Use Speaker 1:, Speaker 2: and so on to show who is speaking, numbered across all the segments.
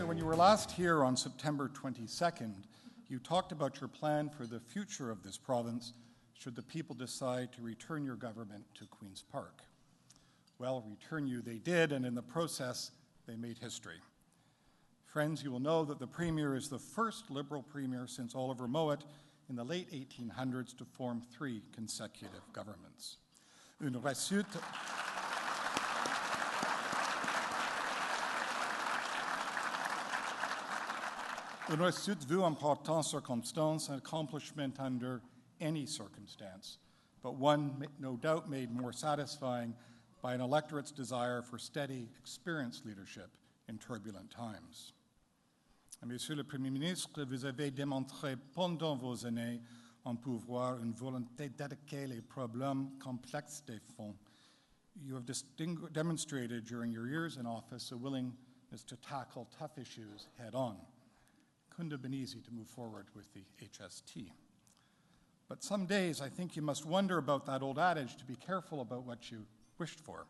Speaker 1: When you were last here on September 22nd, you talked about your plan for the future of this province should the people decide to return your government to Queen's Park. Well, return you they did, and in the process, they made history. Friends, you will know that the Premier is the first Liberal Premier since Oliver Mowat in the late 1800s to form 3 consecutive governments. Une réussite vu important circumstance, an accomplishment under any circumstance, but one no doubt made more satisfying by an electorate's desire for steady, experienced leadership in turbulent times. Monsieur le Premier ministre, vous avez démontré pendant vos années en pouvoir une volonté d'attaquer les problèmes complexes des fonds. You have demonstrated during your years in office a willingness to tackle tough issues head-on. Couldn't have been easy to move forward with the HST. But some days I think you must wonder about that old adage to be careful about what you wished for.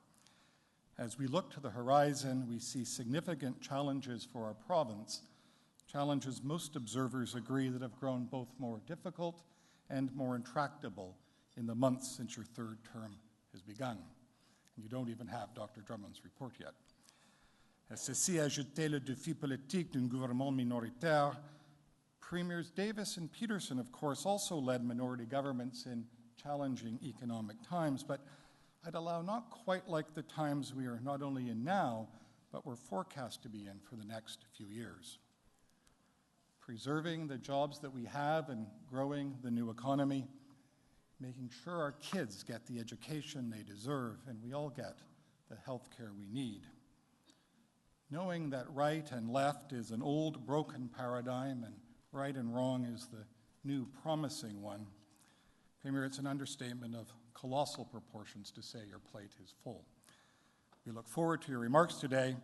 Speaker 1: As we look to the horizon, we see significant challenges for our province, challenges most observers agree that have grown both more difficult and more intractable in the months since your 3rd term has begun. And you don't even have Dr. Drummond's report yet. À ceci ajouté le défi politique d'un gouvernement minoritaire, Premiers Davis and Peterson, of course, also led minority governments in challenging economic times, but I'd allow not quite like the times we are not only in now, but we're forecast to be in for the next few years. Preserving the jobs that we have and growing the new economy, making sure our kids get the education they deserve and we all get the health care we need. Knowing that right and left is an old, broken paradigm and right and wrong is the new, promising one. Premier, it's an understatement of colossal proportions to say your plate is full. We look forward to your remarks today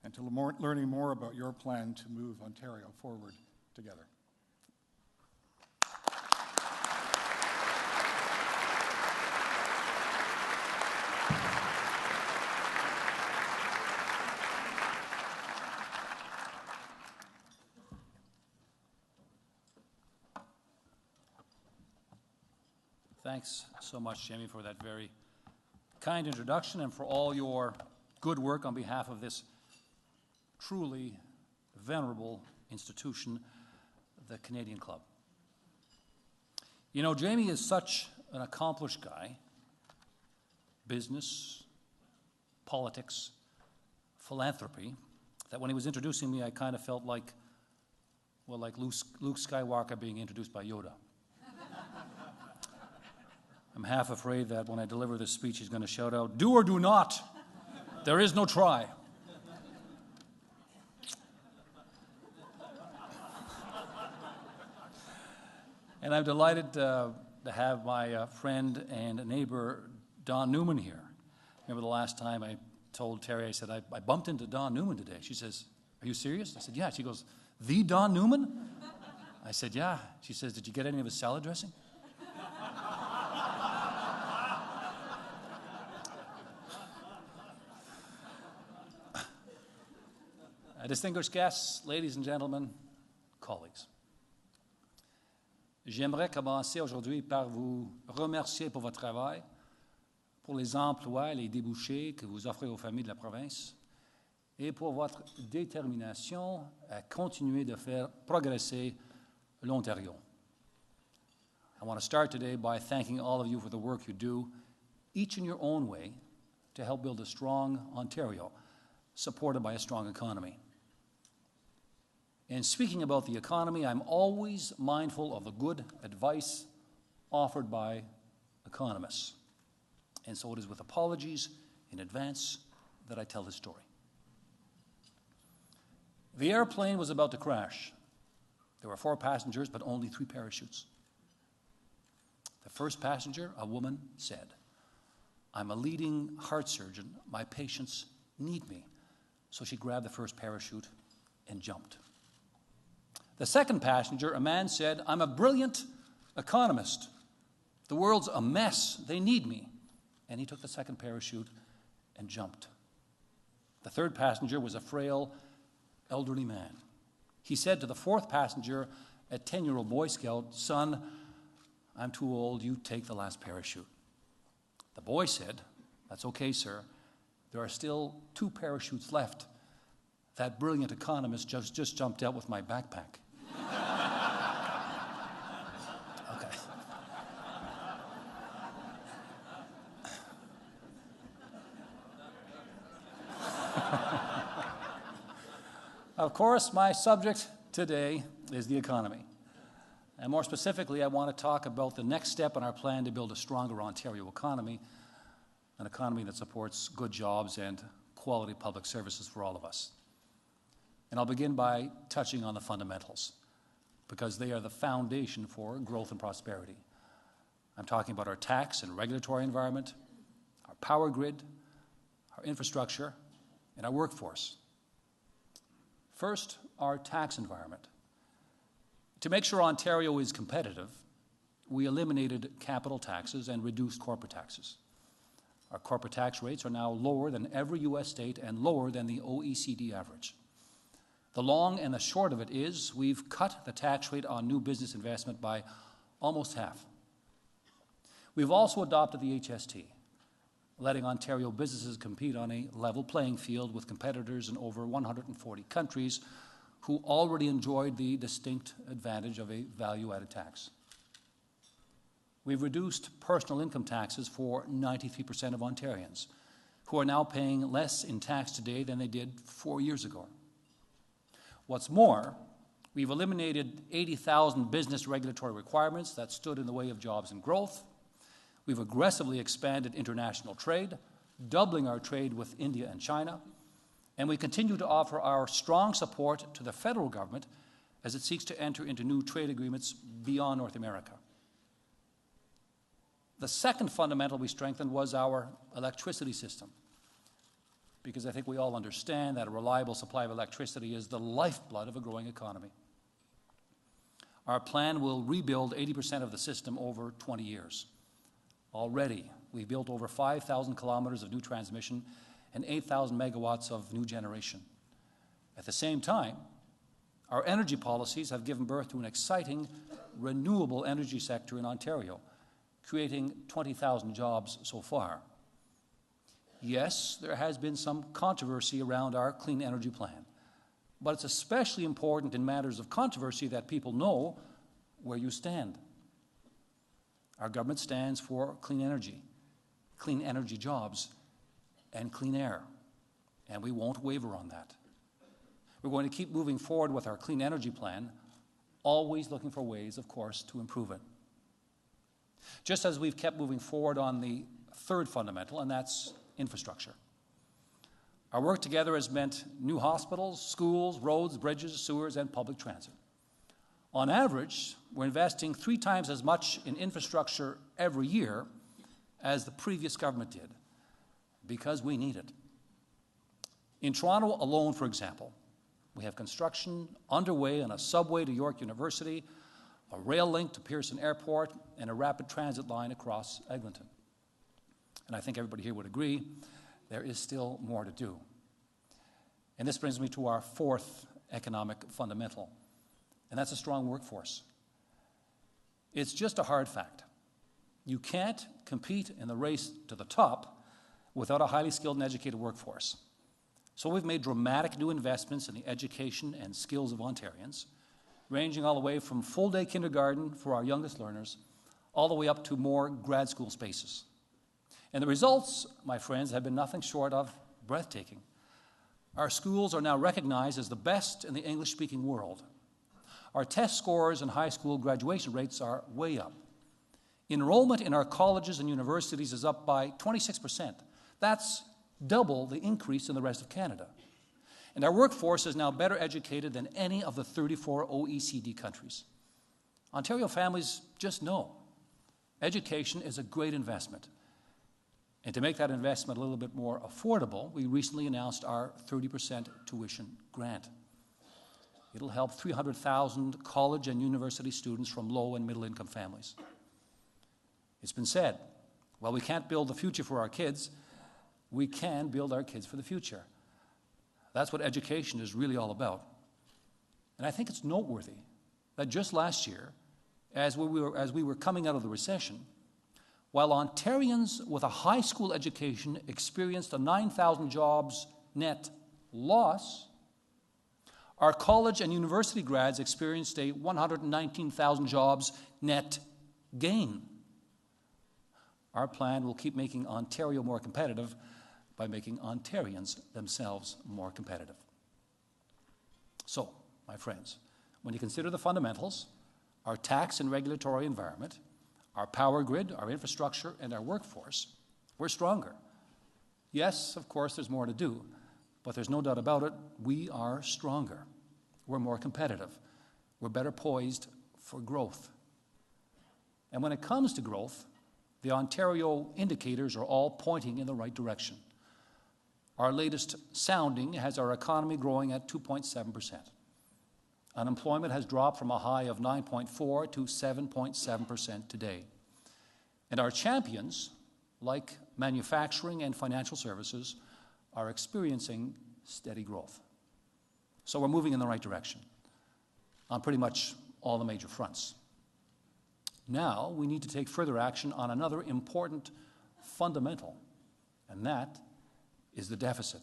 Speaker 1: and to learning more about your plan to move Ontario forward together.
Speaker 2: Thanks so much, Jamie, for that very kind introduction and for all your good work on behalf of this truly venerable institution, the Canadian Club. You know, Jamie is such an accomplished guy, business, politics, philanthropy, that when he was introducing me, I kind of felt like, well, like Luke Skywalker being introduced by Yoda. I'm half afraid that when I deliver this speech, he's going to shout out, "Do or do not. There is no try." And I'm delighted to have my friend and neighbor, Don Newman, here. Remember the last time I told Terry, I said, I bumped into Don Newman today. She says, "Are you serious?" I said, "Yeah." She goes, "The Don Newman?" I said, "Yeah." She says, "Did you get any of his salad dressing?" Distinguished guests, ladies and gentlemen, colleagues. J'aimerais commencer aujourd'hui par vous remercier pour votre travail, pour les emplois et les débouchés que vous offrez aux familles de la province et pour votre détermination à continuer de faire progresser l'Ontario. I want to start today by thanking all of you for the work you do, each in your own way, to help build a strong Ontario, supported by a strong economy. And speaking about the economy, I'm always mindful of the good advice offered by economists. And so it is with apologies in advance that I tell this story. The airplane was about to crash. There were 4 passengers, but only 3 parachutes. The first passenger, a woman, said, I'm a leading heart surgeon. My patients need me. So she grabbed the first parachute and jumped. The second passenger, a man, said, I'm a brilliant economist. The world's a mess. They need me. And he took the second parachute and jumped. The third passenger was a frail, elderly man. He said to the fourth passenger, a 10-year-old Boy Scout, son, I'm too old. You take the last parachute. The boy said, that's okay, sir. There are still 2 parachutes left. That brilliant economist just jumped out with my backpack. Okay. Of course, my subject today is the economy. And more specifically, I want to talk about the next step in our plan to build a stronger Ontario economy, an economy that supports good jobs and quality public services for all of us. And I'll begin by touching on the fundamentals, because they are the foundation for growth and prosperity. I'm talking about our tax and regulatory environment, our power grid, our infrastructure, and our workforce. First, our tax environment. To make sure Ontario is competitive, we eliminated capital taxes and reduced corporate taxes. Our corporate tax rates are now lower than every U.S. state and lower than the OECD average. The long and the short of it is we've cut the tax rate on new business investment by almost half. We've also adopted the HST, letting Ontario businesses compete on a level playing field with competitors in over 140 countries who already enjoyed the distinct advantage of a value-added tax. We've reduced personal income taxes for 93% of Ontarians, who are now paying less in tax today than they did 4 years ago. What's more, we've eliminated 80,000 business regulatory requirements that stood in the way of jobs and growth. We've aggressively expanded international trade, doubling our trade with India and China, and we continue to offer our strong support to the federal government as it seeks to enter into new trade agreements beyond North America. The second fundamental we strengthened was our electricity system, because I think we all understand that a reliable supply of electricity is the lifeblood of a growing economy. Our plan will rebuild 80% of the system over 20 years. Already, we've built over 5,000 kilometers of new transmission and 8,000 megawatts of new generation. At the same time, our energy policies have given birth to an exciting renewable energy sector in Ontario, creating 20,000 jobs so far. Yes, there has been some controversy around our clean energy plan, but it's especially important in matters of controversy that people know where you stand. Our government stands for clean energy jobs, and clean air, and we won't waver on that. We're going to keep moving forward with our clean energy plan, always looking for ways, of course, to improve it. Just as we've kept moving forward on the third fundamental, and that's infrastructure. Our work together has meant new hospitals, schools, roads, bridges, sewers, and public transit. On average, we're investing 3 times as much in infrastructure every year as the previous government did, because we need it. In Toronto alone, for example, we have construction underway on a subway to York University, a rail link to Pearson Airport, and a rapid transit line across Eglinton. And I think everybody here would agree, there is still more to do. And this brings me to our fourth economic fundamental, and that's a strong workforce. It's just a hard fact. You can't compete in the race to the top without a highly skilled and educated workforce. So we've made dramatic new investments in the education and skills of Ontarians, ranging all the way from full-day kindergarten for our youngest learners, all the way up to more grad school spaces. And the results, my friends, have been nothing short of breathtaking. Our schools are now recognized as the best in the English-speaking world. Our test scores and high school graduation rates are way up. Enrollment in our colleges and universities is up by 26%. That's double the increase in the rest of Canada. And our workforce is now better educated than any of the 34 OECD countries. Ontario families just know education is a great investment. And to make that investment a little bit more affordable, we recently announced our 30% tuition grant. It'll help 300,000 college and university students from low and middle income families. It's been said, well, we can't build the future for our kids, we can build our kids for the future. That's what education is really all about. And I think it's noteworthy that just last year, as we were coming out of the recession, while Ontarians with a high school education experienced a 9,000 jobs net loss, our college and university grads experienced a 119,000 jobs net gain. Our plan will keep making Ontario more competitive by making Ontarians themselves more competitive. So, my friends, when you consider the fundamentals, our tax and regulatory environment, our power grid, our infrastructure, and our workforce, we're stronger. Yes, of course, there's more to do, but there's no doubt about it, we are stronger. We're more competitive. We're better poised for growth. And when it comes to growth, the Ontario indicators are all pointing in the right direction. Our latest sounding has our economy growing at 2.7%. Unemployment has dropped from a high of 9.4 to 7.7% today. And our champions, like manufacturing and financial services, are experiencing steady growth. So we're moving in the right direction on pretty much all the major fronts. Now we need to take further action on another important fundamental, and that is the deficit.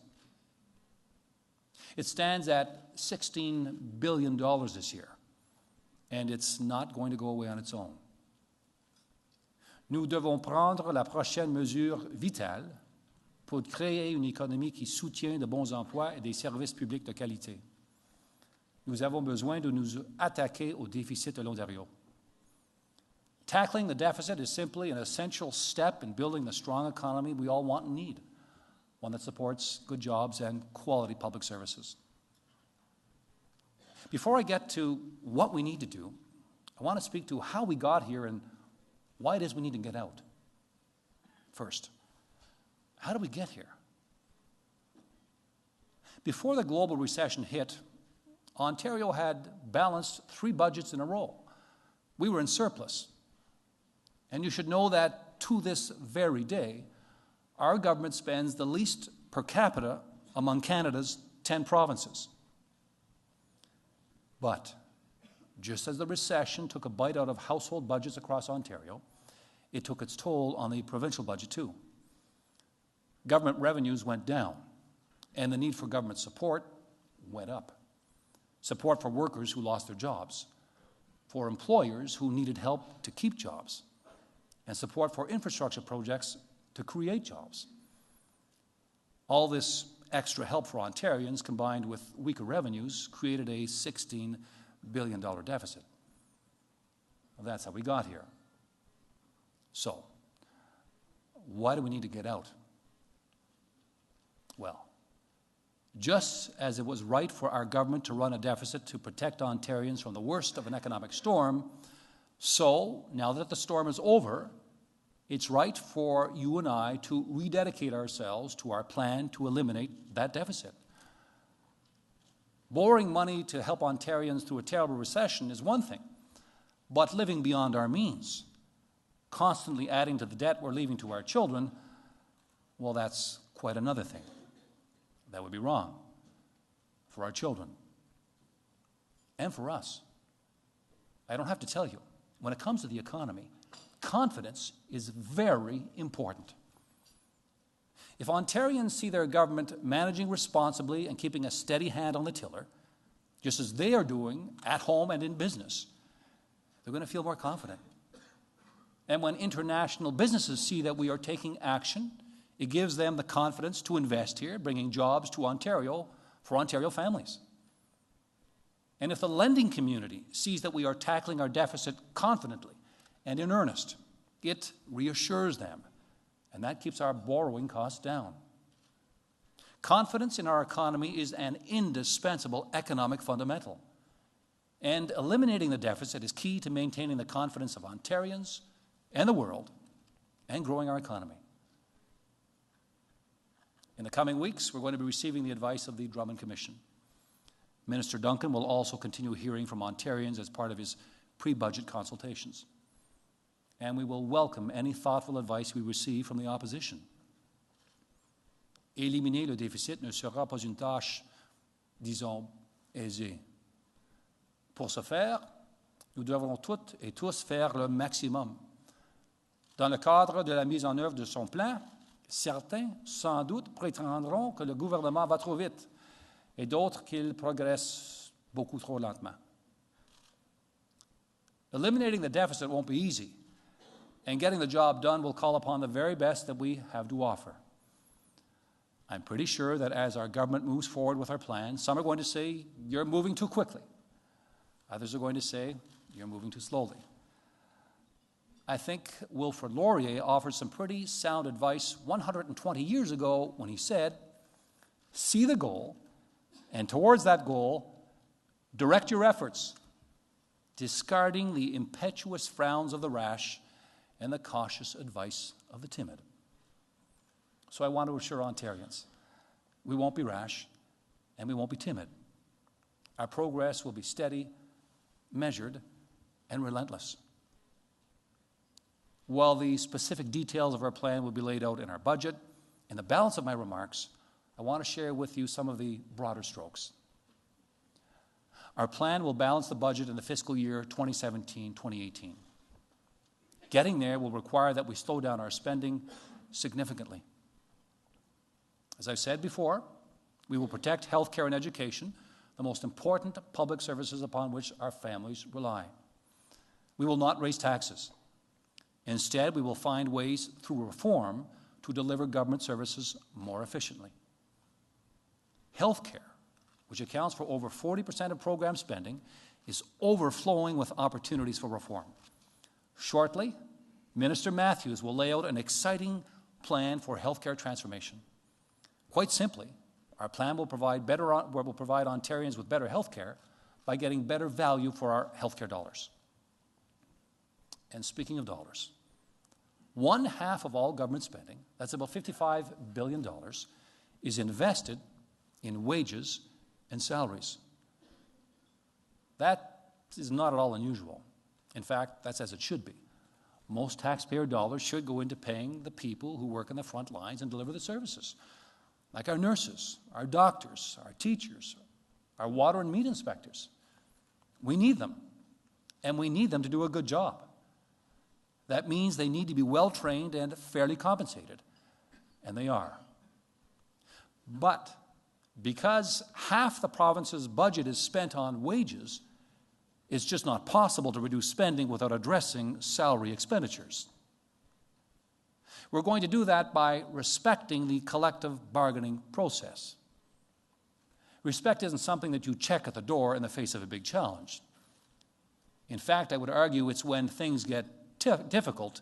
Speaker 2: It stands at $16 billion this year, and it's not going to go away on its own. Nous devons prendre la prochaine mesure vitale pour créer une économie qui soutient de bons emplois et des services publics de qualité. Nous avons besoin de nous attaquer au déficit de l'Ontario. Tackling the deficit is simply an essential step in building the strong economy we all want and need, one that supports good jobs and quality public services. Before I get to what we need to do, I want to speak to how we got here and why it is we need to get out. First, how did we get here? Before the global recession hit, Ontario had balanced 3 budgets in a row. We were in surplus. And you should know that to this very day, our government spends the least per capita among Canada's 10 provinces. But just as the recession took a bite out of household budgets across Ontario, it took its toll on the provincial budget too. Government revenues went down, and the need for government support went up. Support for workers who lost their jobs, for employers who needed help to keep jobs, and support for infrastructure projects to create jobs. All this extra help for Ontarians, combined with weaker revenues, created a $16 billion deficit. Well, that's how we got here. So, why do we need to get out? Well, just as it was right for our government to run a deficit to protect Ontarians from the worst of an economic storm, so, now that the storm is over, it's right for you and I to rededicate ourselves to our plan to eliminate that deficit. Borrowing money to help Ontarians through a terrible recession is one thing, but living beyond our means, constantly adding to the debt we're leaving to our children, well, that's quite another thing. That would be wrong for our children and for us. I don't have to tell you, when it comes to the economy, confidence is very important. If Ontarians see their government managing responsibly and keeping a steady hand on the tiller, just as they are doing at home and in business, they're going to feel more confident. And when international businesses see that we are taking action, it gives them the confidence to invest here, bringing jobs to Ontario for Ontario families. And if the lending community sees that we are tackling our deficit confidently and in earnest, it reassures them, and that keeps our borrowing costs down. Confidence in our economy is an indispensable economic fundamental, and eliminating the deficit is key to maintaining the confidence of Ontarians and the world and growing our economy. In the coming weeks, we're going to be receiving the advice of the Drummond Commission. Minister Duncan will also continue hearing from Ontarians as part of his pre-budget consultations. And we will welcome any thoughtful advice we receive from the opposition. Éliminer le déficit ne sera pas une tâche, disons, aisée. Pour ce faire, nous devrons toutes et tous faire le maximum. Dans le cadre de la mise en œuvre de son plan, certains, sans doute, prétendront que le gouvernement va trop vite et d'autres qu'il progresse beaucoup trop lentement. Eliminating the deficit won't be easy, and getting the job done will call upon the very best that we have to offer. I'm pretty sure that as our government moves forward with our plan, some are going to say, you're moving too quickly. Others are going to say, you're moving too slowly. I think Wilfrid Laurier offered some pretty sound advice 120 years ago when he said, see the goal, and towards that goal, direct your efforts, discarding the impetuous frowns of the rash and the cautious advice of the timid. So I want to assure Ontarians, we won't be rash and we won't be timid. Our progress will be steady, measured, and relentless. While the specific details of our plan will be laid out in our budget, in the balance of my remarks, I want to share with you some of the broader strokes. Our plan will balance the budget in the fiscal year 2017-2018. Getting there will require that we slow down our spending significantly. As I've said before, we will protect health care and education, the most important public services upon which our families rely. We will not raise taxes. Instead, we will find ways through reform to deliver government services more efficiently. Health care, which accounts for over 40% of program spending, is overflowing with opportunities for reform. Shortly, Minister Matthews will lay out an exciting plan for healthcare transformation. Quite simply, our plan will provide Ontarians with better healthcare by getting better value for our healthcare dollars. And speaking of dollars, 1/2 of all government spending, that's about $55 billion, is invested in wages and salaries. That is not at all unusual. In fact, that's as it should be. Most taxpayer dollars should go into paying the people who work in the front lines and deliver the services, like our nurses, our doctors, our teachers, our water and meat inspectors. We need them, and we need them to do a good job. That means they need to be well-trained and fairly compensated, and they are. But because half the province's budget is spent on wages, it's just not possible to reduce spending without addressing salary expenditures. We're going to do that by respecting the collective bargaining process. Respect isn't something that you check at the door in the face of a big challenge. In fact, I would argue it's when things get difficult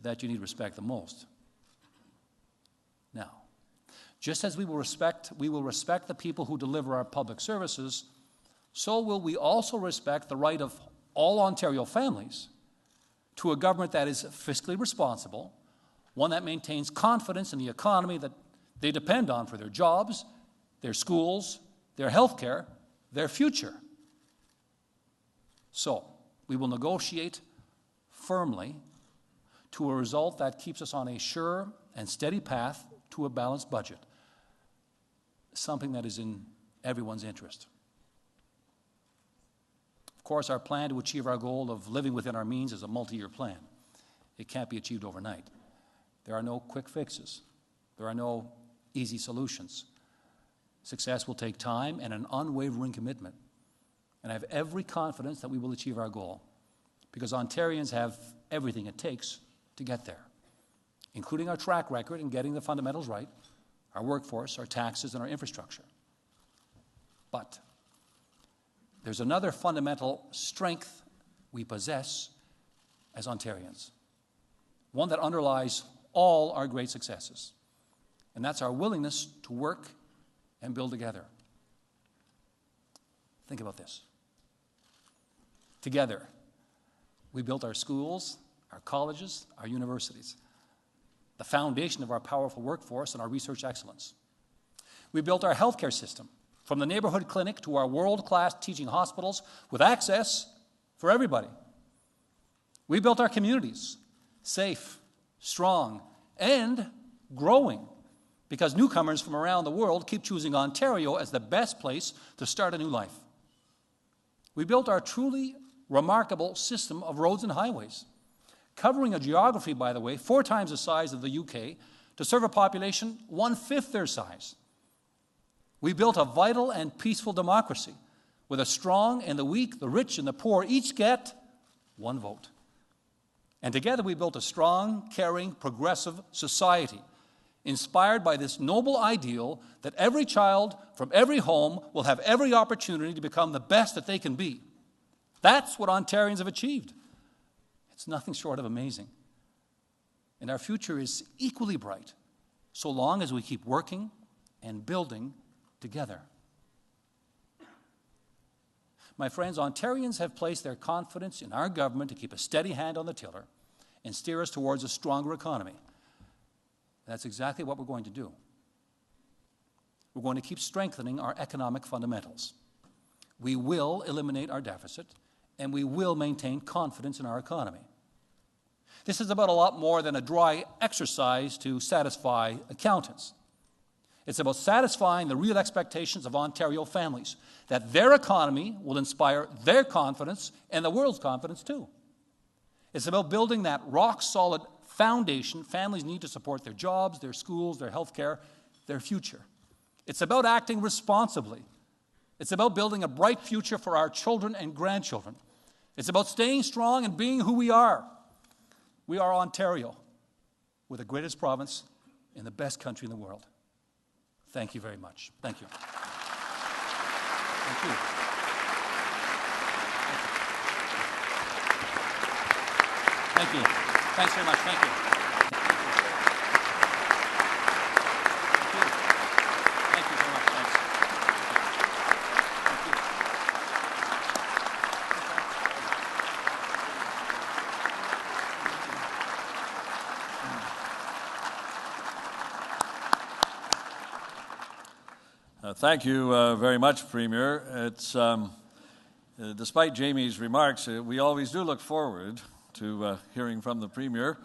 Speaker 2: that you need respect the most. Now, just as we will respect the people who deliver our public services, so will we also respect the right of all Ontario families to a government that is fiscally responsible, one that maintains confidence in the economy that they depend on for their jobs, their schools, their health care, their future. So, we will negotiate firmly to a result that keeps us on a sure and steady path to a balanced budget, something that is in everyone's interest. Of course, our plan to achieve our goal of living within our means is a multi-year plan. It can't be achieved overnight. There are no quick fixes. There are no easy solutions. Success will take time and an unwavering commitment. And I have every confidence that we will achieve our goal, because Ontarians have everything it takes to get there, including our track record in getting the fundamentals right, our workforce, our taxes, and our infrastructure. But there's another fundamental strength we possess as Ontarians, one that underlies all our great successes, and that's our willingness to work and build together. Think about this. Together, we built our schools, our colleges, our universities. the foundation of our powerful workforce and our research excellence. We built our healthcare system, from the neighborhood clinic to our world-class teaching hospitals with access for everybody. We built our communities, safe, strong, and growing, because newcomers from around the world keep choosing Ontario as the best place to start a new life. We built our truly remarkable system of roads and highways, covering a geography, by the way, 4 times the size of the UK, to serve a population 1/5 their size. We built a vital and peaceful democracy, where the strong and the weak, the rich and the poor each get 1 vote. And together we built a strong, caring, progressive society, inspired by this noble ideal that every child from every home will have every opportunity to become the best that they can be. That's what Ontarians have achieved. It's nothing short of amazing. And our future is equally bright, so long as we keep working and building together. My friends, Ontarians have placed their confidence in our government to keep a steady hand on the tiller and steer us towards a stronger economy. That's exactly what we're going to do. We're going to keep strengthening our economic fundamentals. We will eliminate our deficit, and we will maintain confidence in our economy. This is about a lot more than a dry exercise to satisfy accountants. It's about satisfying the real expectations of Ontario families, that their economy will inspire their confidence and the world's confidence too. It's about building that rock-solid foundation families need to support their jobs, their schools, their health care, their future. It's about acting responsibly. It's about building a bright future for our children and grandchildren. It's about staying strong and being who we are. We are Ontario. We're the greatest province in the best country in the world. Thank you very much. Thank you. Thank you. Thank you. Thanks very much. Thank you. Thank you very much. Thanks.
Speaker 3: Thank you very much, Premier. It's despite Jamie's remarks, we always do look forward to hearing from the Premier,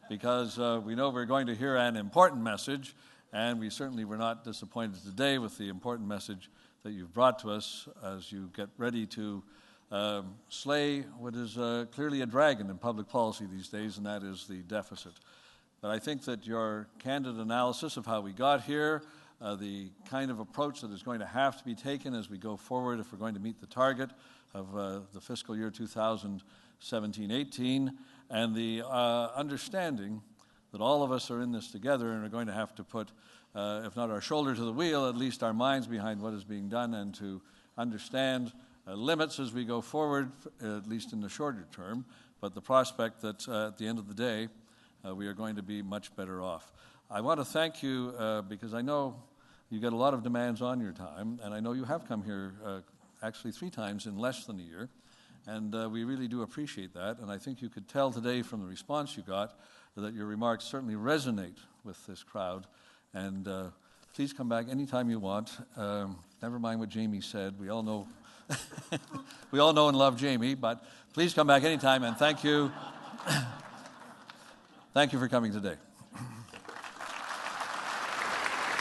Speaker 3: because we know we're going to hear an important message, and we certainly were not disappointed today with the important message that you've brought to us as you get ready to slay what is clearly a dragon in public policy these days, and that is the deficit. But I think that your candid analysis of how we got here, the kind of approach that is going to have to be taken as we go forward if we're going to meet the target of the fiscal year 2017-18, and the understanding that all of us are in this together and are going to have to put, if not our shoulder to the wheel, at least our minds behind what is being done, and to understand limits as we go forward, at least in the shorter term, but the prospect that at the end of the day, we are going to be much better off. I want to thank you because I know you get a lot of demands on your time, and I know you have come here actually 3 times in less than a year, and we really do appreciate that. And I think you could tell today from the response you got that your remarks certainly resonate with this crowd. And please come back anytime you want. Never mind what Jamie said. We all know, we all know and love Jamie, but please come back anytime, and thank you. Thank you for coming today.